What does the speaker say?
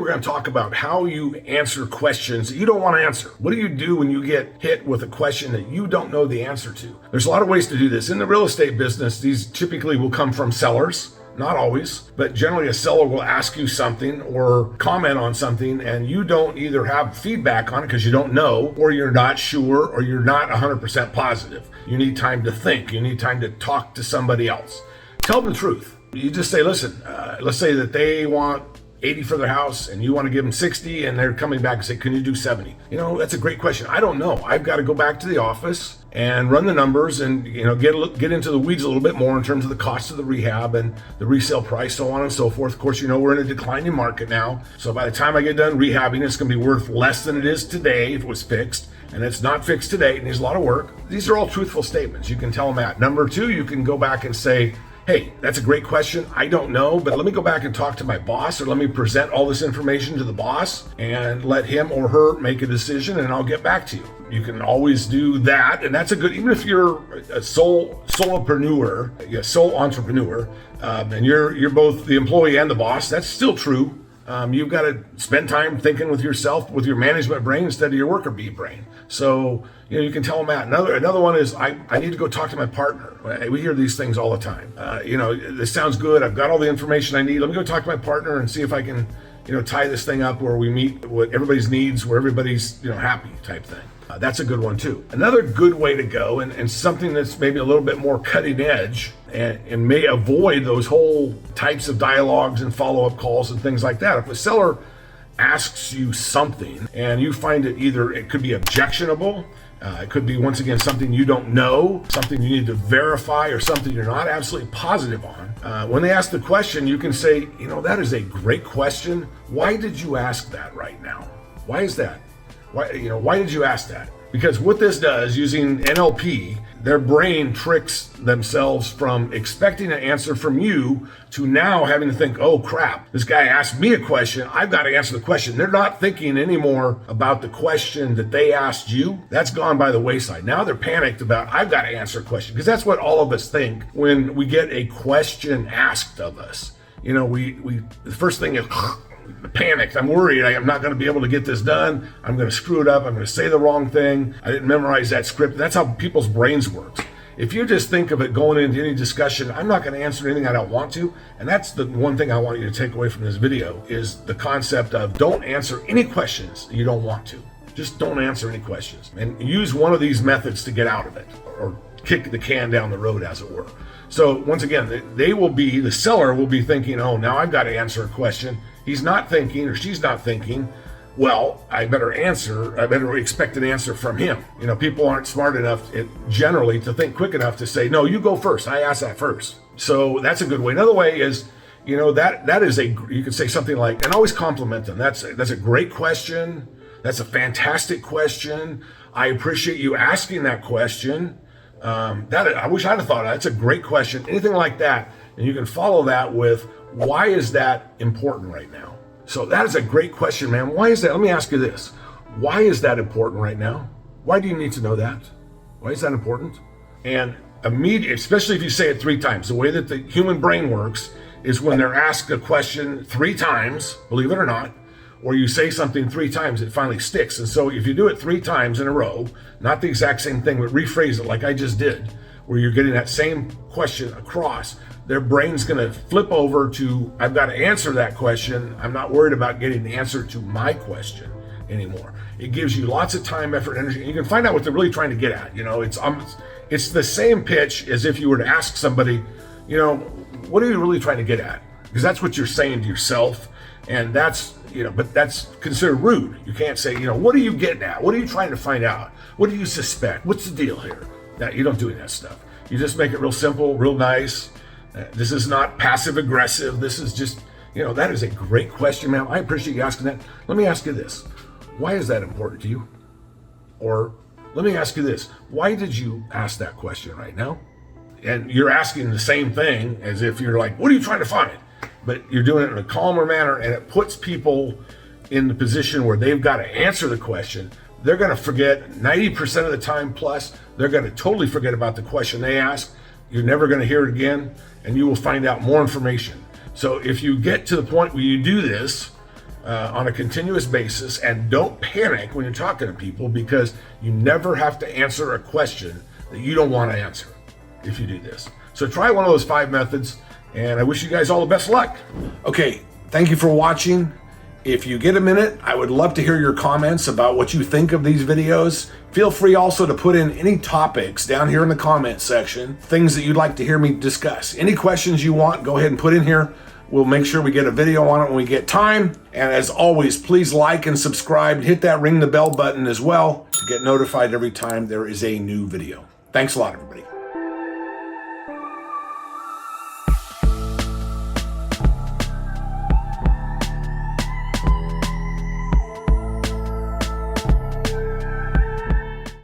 we're going to talk about how you answer questions that you don't want to answer. What do you do when you get hit with a question that you don't know the answer to? There's a lot of ways to do this. In the real estate business, these typically will come from sellers. Not always, but generally a seller will ask you something or comment on something and you don't either have feedback on it because you don't know, or you're not sure, or you're not 100% positive. You need time to think. You need time to talk to somebody else. Tell them the truth. You just say, listen, let's say that they want 80 for their house and you want to give them 60 and they're coming back and say, can you do 70? That's a great question. I don't know. I've got to go back to the office and run the numbers and, get into the weeds a little bit more in terms of the cost of the rehab and the resale price, so on and so forth. Of course, we're in a declining market now. So by the time I get done rehabbing, it's going to be worth less than it is today if it was fixed. And it's not fixed today. It needs a lot of work. These are all truthful statements. You can tell them that. Number two, you can go back and say, hey, that's a great question. I don't know, but let me go back and talk to my boss, or let me present all this information to the boss and let him or her make a decision, and I'll get back to you. You can always do that, and that's a good, even if you're a solopreneur, sole entrepreneur, and you're both the employee and the boss, that's still true. You've got to spend time thinking with yourself, with your management brain instead of your worker bee brain. So, you can tell them that. Another one is, I need to go talk to my partner. We hear these things all the time. This sounds good. I've got all the information I need. Let me go talk to my partner and see if I can, tie this thing up where we meet what everybody's needs, where everybody's, happy type thing. That's a good one too. Another good way to go, and something that's maybe a little bit more cutting edge and may avoid those whole types of dialogues and follow-up calls and things like that. If a seller asks you something and you find it could be objectionable, it could be, once again, something you don't know, something you need to verify, or something you're not absolutely positive on. When they ask the question, you can say, that is a great question. Why did you ask that right now? Why is that? Why did you ask that? Because what this does, using NLP, their brain tricks themselves from expecting an answer from you to now having to think, oh crap, this guy asked me a question, I've got to answer the question. They're not thinking anymore about the question that they asked you. That's gone by the wayside. Now they're panicked about, I've got to answer a question, because that's what all of us think when we get a question asked of us. The first thing is, panicked. I'm worried. I'm not going to be able to get this done. I'm going to screw it up. I'm going to say the wrong thing. I didn't memorize that script. That's how people's brains work. If you just think of it going into any discussion, I'm not going to answer anything I don't want to. And that's the one thing I want you to take away from this video, is the concept of don't answer any questions you don't want to. Just don't answer any questions, and use one of these methods to get out of it, or kick the can down the road, as it were. So once again, the seller will be thinking, oh, now I've got to answer a question. He's not thinking, or she's not thinking, well, I better expect an answer from him. People aren't smart enough generally to think quick enough to say, no, you go first. I asked that first. So that's a good way. Another way is, that is you could say something like, and always compliment them. That's a great question. That's a fantastic question. I appreciate you asking that question. I wish I'd have thought of that. That's a great question. Anything like that. And you can follow that with, why is that important right now? So that is a great question, man. Why is that? Let me ask you this. Why is that important right now? Why do you need to know that? Why is that important? And immediately, especially if you say it 3 times, the way that the human brain works is when they're asked a question 3 times, believe it or not, or you say something 3 times, it finally sticks. And so if you do it 3 times in a row, not the exact same thing, but rephrase it like I just did, where you're getting that same question across, their brain's going to flip over to, I've got to answer that question. I'm not worried about getting the answer to my question anymore. It gives you lots of time, effort, energy. And you can find out what they're really trying to get at. It's the same pitch as if you were to ask somebody, what are you really trying to get at? Because that's what you're saying to yourself. And that's, but that's considered rude. You can't say, what are you getting at? What are you trying to find out? What do you suspect? What's the deal here? That you don't do that stuff. You just make it real simple, real nice. This is not passive aggressive. This is just, that is a great question, ma'am. I appreciate you asking that. Let me ask you this. Why is that important to you? Or let me ask you this. Why did you ask that question right now? And you're asking the same thing as if you're like, what are you trying to find? But you're doing it in a calmer manner, and it puts people in the position where they've got to answer the question. They're going to forget 90% of the time plus. They're going to totally forget about the question they asked. You're never going to hear it again, and you will find out more information. So if you get to the point where you do this, on a continuous basis, and don't panic when you're talking to people, because you never have to answer a question that you don't want to answer if you do this. So try one of those 5 methods, and I wish you guys all the best luck. Okay, thank you for watching. If you get a minute, I would love to hear your comments about what you think of these videos. Feel free also to put in any topics down here in the comment section, things that you'd like to hear me discuss. Any questions you want, go ahead and put in here. We'll make sure we get a video on it when we get time. And as always, please like and subscribe. Hit that ring the bell button as well to get notified every time there is a new video. Thanks a lot, everybody.